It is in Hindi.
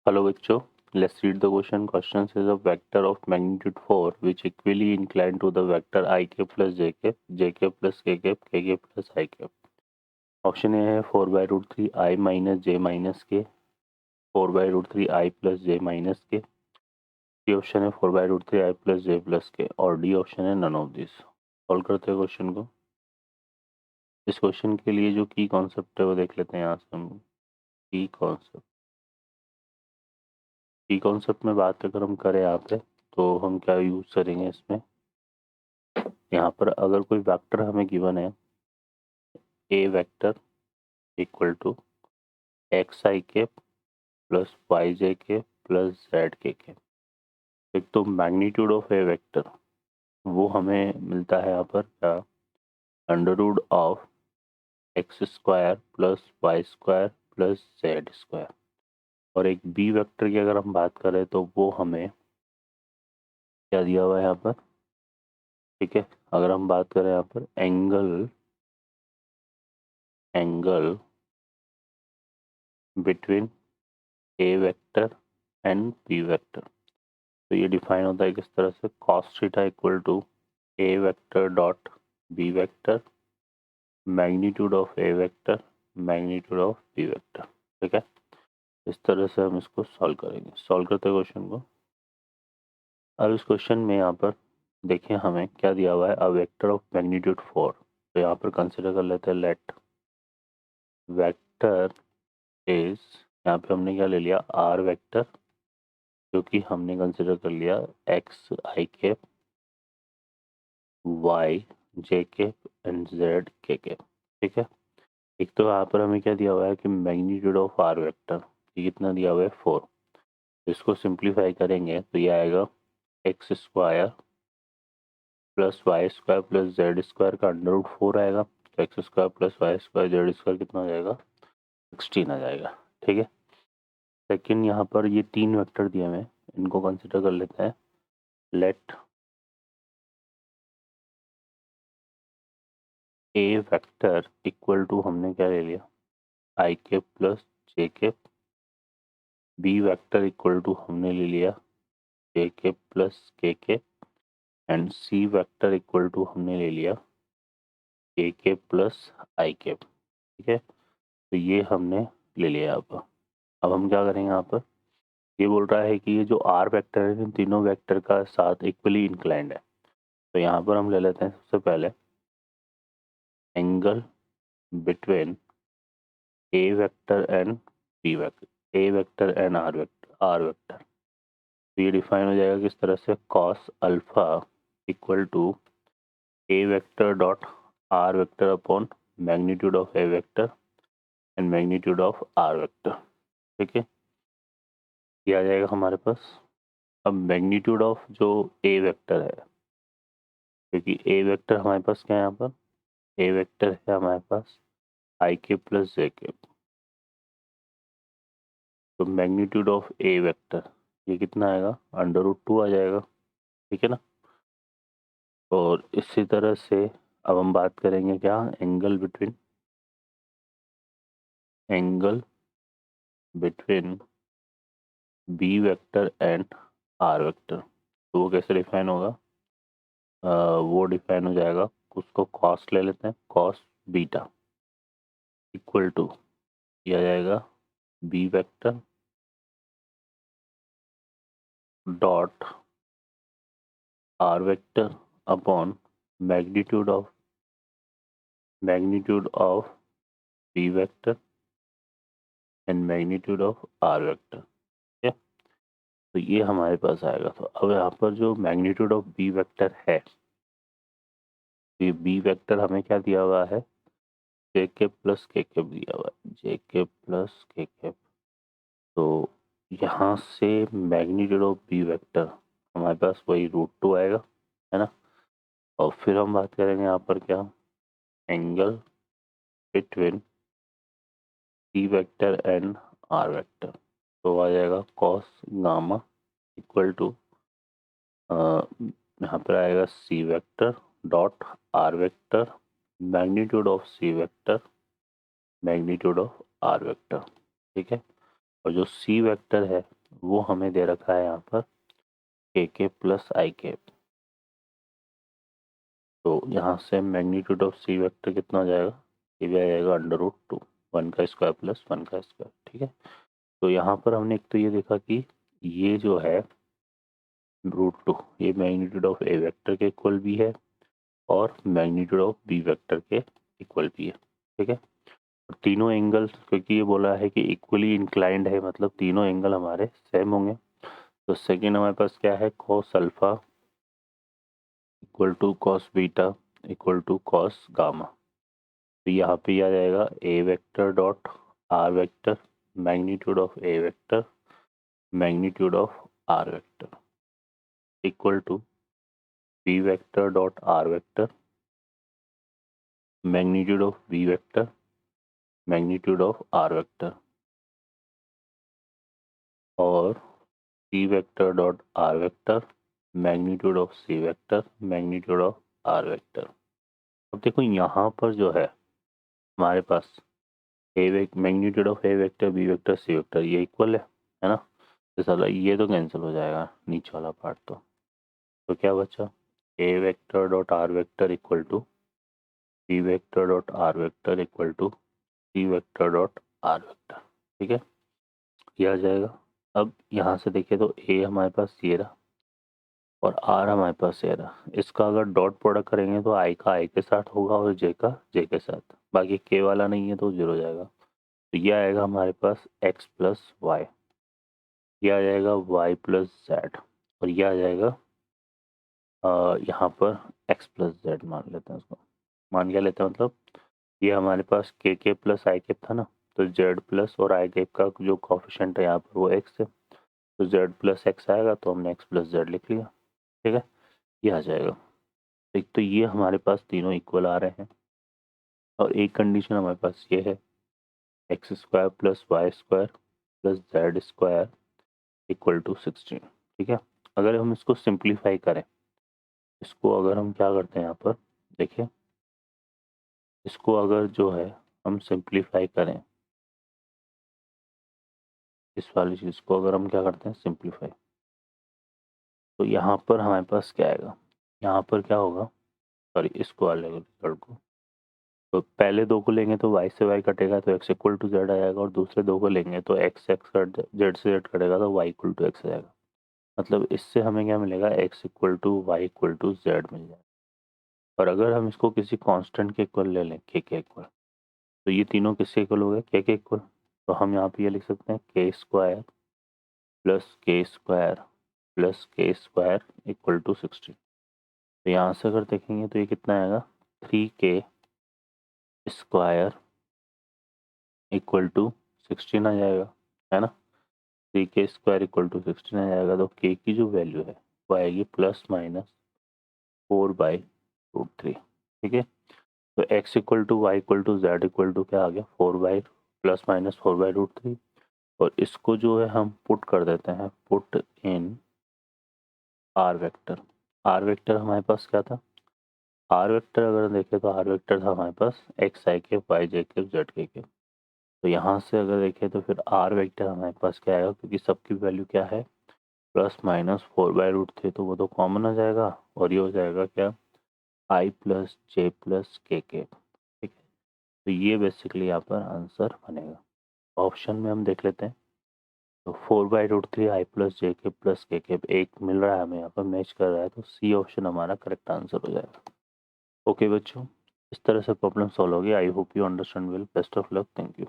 Hello bachcho, let's read the question. Question says a vector of magnitude 4 which equally inclined to the vector ik plus jk plus kk plus ik. Option A है 4 by root three i minus j minus k, 4 by root three i plus j minus k, C option है 4 by root three i plus j plus k, और डी ऑप्शन है नन ऑफ दिस। सॉल्व करते हैं क्वेश्चन को। इस क्वेश्चन के लिए जो की कॉन्सेप्ट है वो देख लेते हैं यहाँ से हम। की कॉन्सेप्ट में बात अगर हम करें यहाँ पे तो हम क्या यूज़ करेंगे इसमें। यहाँ पर अगर कोई वेक्टर हमें गिवन है ए वेक्टर इक्वल टू एक्स आई के प्लस वाई जे के प्लस जेड के। एक तो मैग्नीट्यूड ऑफ ए वेक्टर वो हमें मिलता है यहाँ पर क्या, under root of x square plus y square plus z square. और एक बी वेक्टर की अगर हम बात करें तो वो हमें क्या दिया हुआ है यहाँ पर, ठीक है। अगर हम बात करें यहाँ पर angle between a vector and b vector, तो ये डिफाइन होता है किस तरह से, cos theta equal to a vector dot b vector magnitude of A vector magnitude of B vector. ठीक है, इस तरह से हम इसको सॉल्व करेंगे। सॉल्व करते हैं क्वेश्चन को। अब इस क्वेश्चन में यहाँ पर देखिए हमें क्या दिया हुआ है, अ वेक्टर ऑफ मैग्नीट्यूड 4। तो यहाँ पर कंसिडर कर लेते हैं लेट वेक्टर इज, यहाँ पे हमने क्या ले लिया, आर वेक्टर, जो कि हमने कंसिडर कर लिया x i cap y j cap and z k cap. ठीक है, एक तो यहाँ पर हमें क्या दिया हुआ है कि मैग्नीट्यूड ऑफ आर वेक्टर, ये कितना दिया हुआ है 4। इसको सिंप्लीफाई करेंगे तो ये आएगा x square plus y square plus z square का अंडर रूट 4 आएगा। तो x square plus y square z square कितना आ जाएगा, 16 आ जाएगा। ठीक है, सेकेंड यहाँ पर ये तीन वेक्टर दिए हुए हैं, इनको कंसिडर कर लेते हैं। Let a vector equal to हमने क्या ले लिया, आई के प्लस जे के। बी वेक्टर इक्वल टू हमने ले लिया जे के plus k and c vector equal to हमने ले लिया के प्लस आई के। ठीक है, तो ये हमने ले लिया यहाँ पर। अब हम क्या करेंगे, यहाँ पर ये बोल रहा है कि ये जो आर वेक्टर है इन तीनों वेक्टर का साथ इक्वली इंक्लाइंड है। तो यहाँ पर हम ले लेते हैं सबसे पहले angle between a vector and b vector, a vector and r vector. तो ये डिफाइन हो जाएगा किस तरह से, cos alpha equal to a vector dot are vector upon magnitude of A vector and magnitude of are vector. ठीक है, ये आ जाएगा हमारे पास। अब मैग्नीट्यूड ऑफ जो ए वेक्टर है, क्योंकि ए वेक्टर हमारे पास क्या है, यहाँ पर ए वेक्टर है हमारे पास आई के प्लस जे के। तो मैग्नीट्यूड ऑफ ए वेक्टर ये कितना आएगा, अंडर रूट 2 आ जाएगा। ठीक है ना। और इसी तरह से अब हम बात करेंगे क्या, angle between b vector and r vector. तो वो कैसे डिफाइन होगा, वो डिफाइन हो जाएगा, उसको कॉस ले लेते हैं, कॉस बीटा इक्वल टू किया जाएगा b vector dot are vector upon magnitude of B vector and magnitude of are vector. ठीक है, तो ये हमारे पास आएगा। तो अब यहाँ पर जो मैग्नीट्यूड ऑफ बी वेक्टर है, ये बी वेक्टर हमें क्या दिया हुआ है, जे के प्लस के कैप दिया हुआ है, जे के प्लस के कैप। तो यहाँ से मैग्नीट्यूड ऑफ बी वेक्टर हमारे पास वही रूट 2 आएगा, है ना। और फिर हम बात करेंगे यहाँ पर क्या, angle between c vector and r vector. तो आ जाएगा कॉस गामा इक्वल टू, यहाँ पर आएगा C vector dot are vector magnitude of C vector magnitude of are vector. ठीक है, और जो सी वेक्टर है वो हमें दे रखा है यहाँ पर के प्लस आई के। तो यहाँ से मैग्नीट्यूड ऑफ सी वेक्टर कितना हो जाएगा, ये भी आ जाएगा √2, 1 का स्क्वायर प्लस 1 का स्क्वायर। ठीक है, तो यहाँ पर हमने एक तो ये देखा कि ये जो है √2 ये मैग्नीट्यूड ऑफ ए वेक्टर के इक्वल भी है और मैग्नीट्यूड ऑफ बी वेक्टर के इक्वल भी है। ठीक है, और तीनों एंगल, क्योंकि ये बोला है कि इक्वली इंक्लाइंड है, मतलब तीनों एंगल हमारे सेम होंगे। तो सेकेंड हमारे पास क्या है, cos alpha equal to cos beta equal to cos gamma. तो यहाँ पे आ जाएगा A vector dot are vector magnitude of A vector magnitude of are vector equal to B vector dot are vector magnitude of B vector magnitude of are vector और C vector dot are vector magnitude of C vector magnitude of are vector. अब देखो यहाँ पर जो है हमारे पास magnitude of A vector b vector c vector ये इक्वल है ना। तो साला ये तो कैंसिल हो जाएगा नीचे वाला पार्ट। तो क्या बचा, A vector dot are vector equal to B vector dot are vector equal to C vector dot are vector. ठीक है, ये आ जाएगा। अब यहाँ से देखिए तो ए हमारे पास ये रहा और आर हमारे पास ये रहा। इसका अगर डॉट प्रोडक्ट करेंगे तो आई का आई के साथ होगा और जे का जे के साथ, बाकी के वाला नहीं है तो 0 हो जाएगा। तो ये आएगा हमारे पास x प्लस वाई, ये आ जाएगा y प्लस जेड और ये आ जाएगा यहाँ पर x प्लस जेड मान लेते हैं उसको। मान क्या लेते हैं, मतलब ये हमारे पास के प्लस आई केप था ना, तो जेड प्लस और आई केप का जो कॉफिशेंट है यहाँ पर वो x है, तो जेड प्लस एक्स आएगा तो हमने x प्लस जेड लिख लिया। ठीक है, ये आ जाएगा। एक तो ये हमारे पास तीनों इक्वल आ रहे हैं और एक कंडीशन हमारे पास ये है x square plus y square plus z square equal to 16। ठीक है, अगर हम इसको सिंप्लीफाई करें, इसको अगर हम क्या करते हैं यहाँ पर देखिए, इसको अगर जो है हम सिंप्लीफाई करें, इस वाली चीज़ को अगर हम क्या करते हैं सिंप्लीफाई, तो यहाँ पर हमारे पास क्या आएगा, यहाँ पर क्या होगा, सॉरी इसको अलग रिजल्ट को, तो पहले दो को लेंगे तो y से y कटेगा तो x इक्वल टू जेड आएगा और दूसरे दो को लेंगे तो x कट जेड से जेड कटेगा तो y इक्वल टू एक्स आएगा। मतलब इससे हमें क्या मिलेगा, x equal to Y equal to Z मिल जाएगा। और अगर हम इसको किसी कांस्टेंट के इक्वल ले लें के इक्वल, तो ये तीनों किसके इक्वल हो गए, के इक्वल। तो हम यहाँ पे ये लिख सकते हैं के स्क्वायर प्लस के स्क्वायर इक्वल टू 16। तो यहाँ से अगर देखेंगे तो ये कितना आएगा, 3k स्क्वायर इक्वल टू 16 आ जाएगा, है ना। 3k स्क्वायर इक्वल टू 16 आ जाएगा। तो के की जो वैल्यू है वो आएगी ±4/√3। ठीक है, तो x equal to Y equal to z equal to क्या आ गया, 4/4/√3। और इसको जो है हम पुट कर देते हैं, put in r vector. R vector हमारे पास क्या था, आर वेक्टर अगर देखें तो आर वेक्टर था हमारे पास एक्स आई के वाई जे के जेड के। तो यहाँ से अगर देखें तो फिर आर वेक्टर हमारे पास क्या आएगा, क्योंकि सबकी वैल्यू क्या है ±4/√3, तो वो तो कॉमन आ जाएगा और ये हो जाएगा क्या, आई प्लस जे प्लस के। ठीक है, तो ये बेसिकली यहाँ पर आंसर बनेगा। ऑप्शन में हम देख लेते हैं, तो 4/√3 आई प्लस जे के प्लस के एक मिल रहा है हमें यहाँ पर, मैच कर रहा है, तो सी ऑप्शन हमारा करेक्ट आंसर हो जाएगा। ओके बच्चों, इस तरह से प्रॉब्लम सॉल्व होगी। I hope you understand well. Best of luck, thank you.